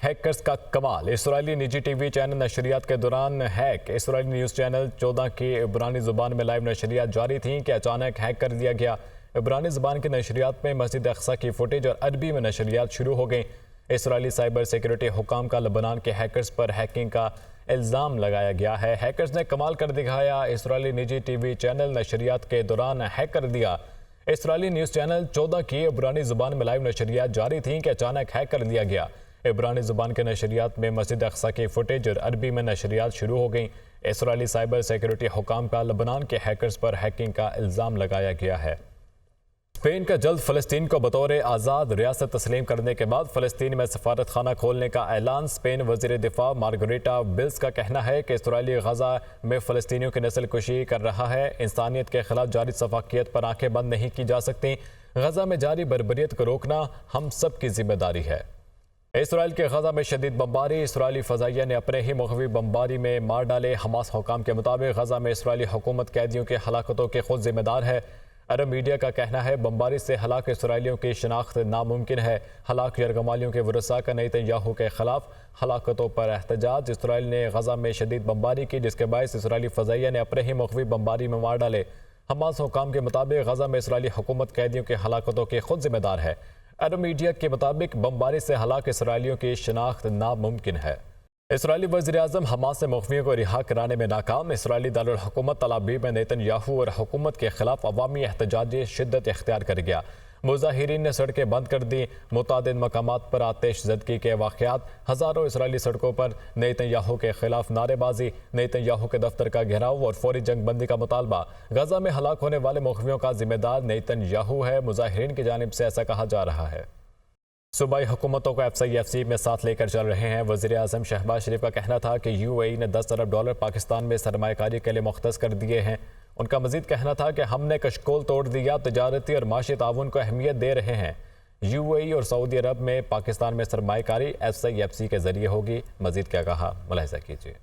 Hackers کا کمال، اسرائیلی نجی T V channel نشریات کے دوران ہیک۔ اسرائیلی نیوز چینل 14 کی عبرانی زبان میں لائیو نشریات جاری تھیں کہ اچانک ہیک کر دیا گیا۔ عبرانی زبان کی نشریات میں مسجد اقصی کی فوٹیج اور عربی میں نشریات شروع ہو گئیں۔ اسرائیلی سائبر سیکیورٹی حکام کا لبنان کے ہیکرز پر ہیکنگ کا الزام لگایا گیا ہے۔ ہیکرز نے کمال کر دکھایا، اسرائیلی نجی ٹی وی چینل نشریات کے دوران ہیک کر دیا۔ اسرائیلی نیوز چینل 14 کی عبرانی زبان میں لائیو نشریات جاری تھیں کہ اچانک ہیک کر دیا گیا۔ عبرانی زبان کے نشریات میں مسجد اقصی کی فوٹیج اور عربی میں نشریات شروع ہو گئیں۔ اسرائیلی سائبر سیکیورٹی حکام کا لبنان کے ہیکرز پر ہیکنگ کا الزام لگایا گیا ہے۔ اسپین کا جلد فلسطین کو بطور آزاد ریاست تسلیم کرنے کے بعد فلسطین میں سفارت خانہ کھولنے کا اعلان۔ اسپین وزیر دفاع مارگریٹا بلز کا کہنا ہے کہ اسرائیلی غزہ میں فلسطینیوں کی نسل کشی کر رہا ہے۔ انسانیت کے خلاف جاری سفاکیت پر آنکھیں بند نہیں کی جا سکتی۔ غزہ میں جاری بربریت کو روکنا ہم سب کی ذمہ داری ہے۔ اسرائیل کے غزہ میں شدید بمباری، اسرائیلی فضائیہ نے اپنے ہی مغوی بمباری میں مار ڈالے۔ حماس حکام کے مطابق غزہ میں اسرائیلی حکومت قیدیوں کی ہلاکتوں کے خود ذمہ دار ہے۔ عرب میڈیا کا کہنا ہے بمباری سے ہلاک اسرائیلیوں کی شناخت ناممکن ہے۔ ہلاک یرغمالیوں کے ورثاء کا نیتن یاہو کے خلاف ہلاکتوں پر احتجاج۔ اسرائیل نے غزہ میں شدید بمباری کی جس کے باعث اسرائیلی فضائیہ نے اپنے ہی مغوی بمباری میں مار ڈالے۔ حماس حکام کے مطابق غزہ میں اسرائیلی حکومت قیدیوں کی ہلاکتوں کی خود ذمہ دار ہے۔ عرب میڈیا کے مطابق بمباری سے ہلاک اسرائیلیوں کی شناخت ناممکن ہے۔ اسرائیلی وزیراعظم حماس سے مخفیوں کو رہا کرانے میں ناکام۔ اسرائیلی دارالحکومت تل ابیب میں نیتن یاہو اور حکومت کے خلاف عوامی احتجاج شدت اختیار کر گیا۔ مظاہرین نے سڑکیں بند کر دی۔ متعدد مقامات پر آتش زدگی کے واقعات۔ ہزاروں اسرائیلی سڑکوں پر نیتن یاہو کے خلاف نعرے بازی، نیتن یاہو کے دفتر کا گھیراؤ اور فوری جنگ بندی کا مطالبہ۔ غزہ میں ہلاک ہونے والے مخفیوں کا ذمہ دار نیتن یاہو ہے، مظاہرین کی جانب سے ایسا کہا جا رہا ہے۔ صوبائی حکومتوں کو FCFC میں ساتھ لے کر چل رہے ہیں۔ وزیر اعظم شہباز شریف کا کہنا تھا کہ UAE نے $10 ارب پاکستان میں سرمایہ کاری کے لیے مختص کر دیے ہیں۔ ان کا مزید کہنا تھا کہ ہم نے کشکول توڑ دیا، تجارتی اور معاشی تعاون کو اہمیت دے رہے ہیں۔ UAE اور سعودی عرب میں پاکستان میں سرمایہ کاری FCFC کے ذریعے ہوگی۔ مزید کیا کہا، ملاحظہ کیجیے۔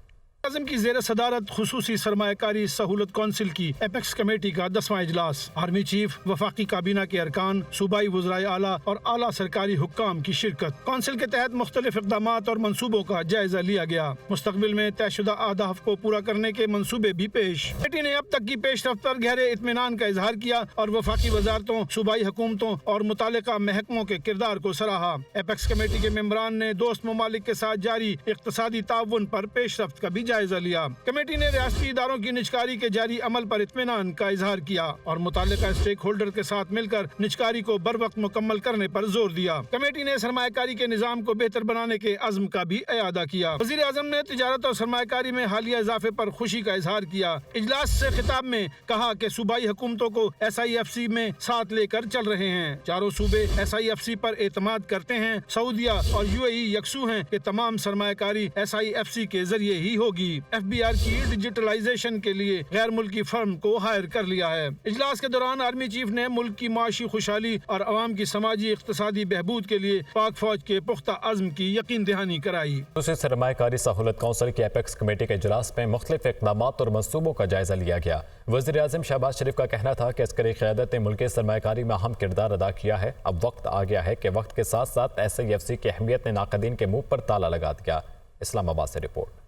اعظم کی زیر صدارت خصوصی سرمایہ کاری سہولت کونسل کی ایپیکس کمیٹی کا 10واں اجلاس۔ آرمی چیف، وفاقی کابینہ کے ارکان، صوبائی وزرائے اعلیٰ اور اعلیٰ سرکاری حکام کی شرکت۔ کونسل کے تحت مختلف اقدامات اور منصوبوں کا جائزہ لیا گیا۔ مستقبل میں طے شدہ اہداف کو پورا کرنے کے منصوبے بھی پیش۔ کمیٹی نے اب تک کی پیش رفت پر گہرے اطمینان کا اظہار کیا اور وفاقی وزارتوں، صوبائی حکومتوں اور متعلقہ محکموں کے کردار کو سراہا۔ ایپیکس کمیٹی کے ممبران نے دوست ممالک کے ساتھ جاری اقتصادی تعاون پر پیش رفت کا بھی جائزہ لیا۔ کمیٹی نے ریاستی اداروں کی نجکاری کے جاری عمل پر اطمینان کا اظہار کیا اور متعلقہ اسٹیک ہولڈر کے ساتھ مل کر نجکاری کو بر وقت مکمل کرنے پر زور دیا۔ کمیٹی نے سرمایہ کاری کے نظام کو بہتر بنانے کے عزم کا بھی اعادہ کیا۔ وزیر اعظم نے تجارت اور سرمایہ کاری میں حالیہ اضافے پر خوشی کا اظہار کیا۔ اجلاس سے خطاب میں کہا کہ صوبائی حکومتوں کو SIFC میں ساتھ لے کر چل رہے ہیں۔ چاروں صوبے SIFC پر اعتماد کرتے ہیں۔ سعودیہ اور UAE یکسو ہیں کہ تمام سرمایہ کاری SIFC کے ذریعے ہی ہوگی۔ FBR کی ڈیجیٹلائزیشن کے لیے غیر ملکی فرم کو ہائر کر لیا ہے۔ اجلاس کے دوران آرمی چیف نے ملک کی معاشی خوشحالی اور عوام کی سماجی اقتصادی بہبود کے لیے پاک فوج کے پختہ عزم کی یقین دہانی کرائی۔ خصوصی سرمایہ کاری سہولت کونسل کی ایپیکس کمیٹی کے اجلاس میں مختلف اقدامات اور منصوبوں کا جائزہ لیا گیا۔ وزیر اعظم شہباز شریف کا کہنا تھا کہ عسکری قیادت نے ملکی سرمایہ کاری میں اہم کردار ادا کیا ہے۔ اب وقت آ گیا ہے کہ وقت کے ساتھ ساتھ SIFC کی اہمیت نے ناقدین کے منہ پر تالا لگا دیا۔ اسلام آباد سے رپورٹ۔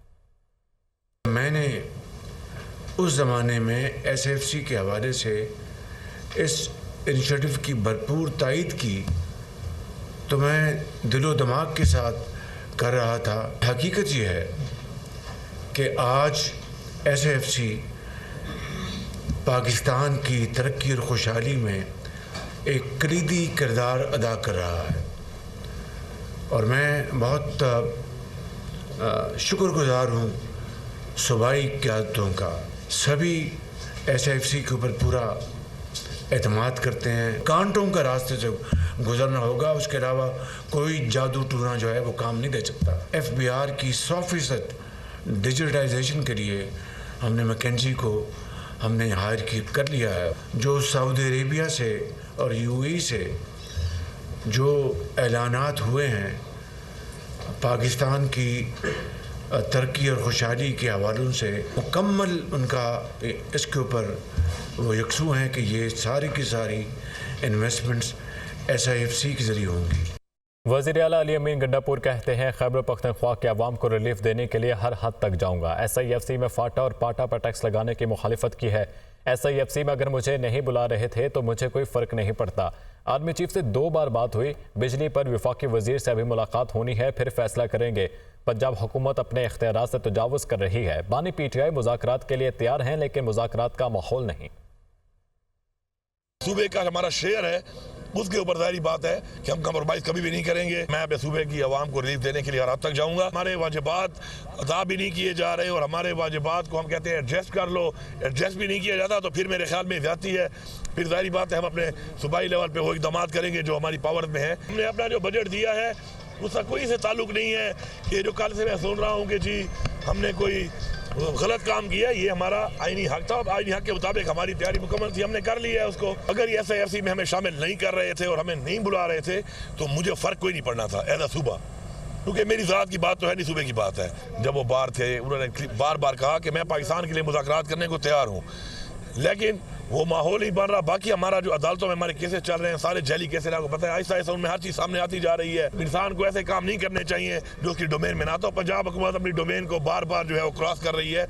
میں نے اس زمانے میں SIFC کے حوالے سے اس انیشیٹو کی بھرپور تائید کی تو میں دل و دماغ کے ساتھ کر رہا تھا۔ حقیقت یہ ہے کہ آج SIFC پاکستان کی ترقی اور خوشحالی میں ایک کلیدی کردار ادا کر رہا ہے اور میں بہت شکر گزار ہوں صوبائی قیادتوں کا۔ سبھی SIFC کے اوپر پورا اعتماد کرتے ہیں۔ کانٹوں کا راستے سے گزرنا ہوگا، اس کے علاوہ کوئی جادو ٹونا جو ہے وہ کام نہیں دے سکتا۔ FBR کی 100% ڈیجیٹائزیشن کے لیے ہم نے McKinsey کو ہم نے ہائر کر لیا ہے۔ جو سعودی عربیہ سے اور UAE سے جو اعلانات ہوئے ہیں پاکستان کی ترقی اور خوشحالی کے حوالوں سے، مکمل ان کا اس کے اوپر وہ یکسو ہیں کہ یہ ساری کی ساری انویسٹمنٹس SIFC کے ذریعے ہوں گی۔ وزیر اعلیٰ علی امین گنڈاپور کہتے ہیں خیبر پختونخوا کے عوام کو ریلیف دینے کے لیے ہر حد تک جاؤں گا۔ ایس آئی ایف سی میں فاٹا اور پاٹا پر ٹیکس لگانے کی مخالفت کی ہے۔ ایس آئی ایف سی میں اگر مجھے نہیں بلا رہے تھے تو مجھے کوئی فرق نہیں پڑتا۔ آرمی چیف سے 2 بار بات ہوئی، بجلی پر وفاقی وزیر سے ابھی ملاقات ہونی ہے، پھر فیصلہ کریں گے۔ پنجاب حکومت اپنے اختیارات سے تجاوز کر رہی ہے۔ بانی پی ٹی آئی مذاکرات کے لیے تیار ہیں لیکن مذاکرات کا ماحول نہیں۔ صوبے کا ہمارا شیئر ہے، اس کے اوپر ظاہری بات ہے کہ ہم کمپرومائز کبھی بھی نہیں کریں گے۔ میں اپنے صوبے کی عوام کو ریلیف دینے کے لیے ہر حد تک جاؤں گا۔ ہمارے واجبات ادا بھی نہیں کیے جا رہے اور ہمارے واجبات کو ہم کہتے ہیں ایڈجسٹ کر لو، ایڈجسٹ بھی نہیں کیا جاتا تو پھر میرے خیال میں زیادتی ہے۔ پھر ظاہری بات ہے ہم اپنے صوبائی لیول پہ وہ اقدامات کریں گے جو ہماری پاور میں ہے۔ ہم نے اپنا جو بجٹ دیا ہے اس کا کوئی سے تعلق نہیں ہے کہ جو کل سے میں سن رہا ہوں کہ جی ہم نے کوئی غلط کام کیا۔ یہ ہمارا آئینی حق تھا، آئینی حق کے مطابق ہماری تیاری مکمل تھی، ہم نے کر لی ہے اس کو۔ اگر یہ ایس آئی ایف سی میں ہمیں شامل نہیں کر رہے تھے اور ہمیں نہیں بلا رہے تھے تو مجھے فرق کوئی نہیں پڑنا تھا ایز اے صوبہ، کیونکہ میری ذات کی بات تو ہے نہیں، صوبے کی بات ہے۔ جب وہ باہر تھے انہوں نے بار بار کہا کہ میں پاکستان کے لیے مذاکرات کرنے کو تیار ہوں، لیکن وہ ماحول نہیں بن رہا۔ باقی ہمارا جو عدالتوں میں ہمارے کیسز چل رہے ہیں سارے جعلی کیسز، آپ کو پتہ ہے آہستہ آہستہ ان میں ہر چیز سامنے آتی جا رہی ہے۔ انسان کو ایسے کام نہیں کرنے چاہیے جو اس کی ڈومین میں نہ تو۔ پنجاب حکومت اپنی ڈومین کو بار بار جو ہے وہ کراس کر رہی ہے۔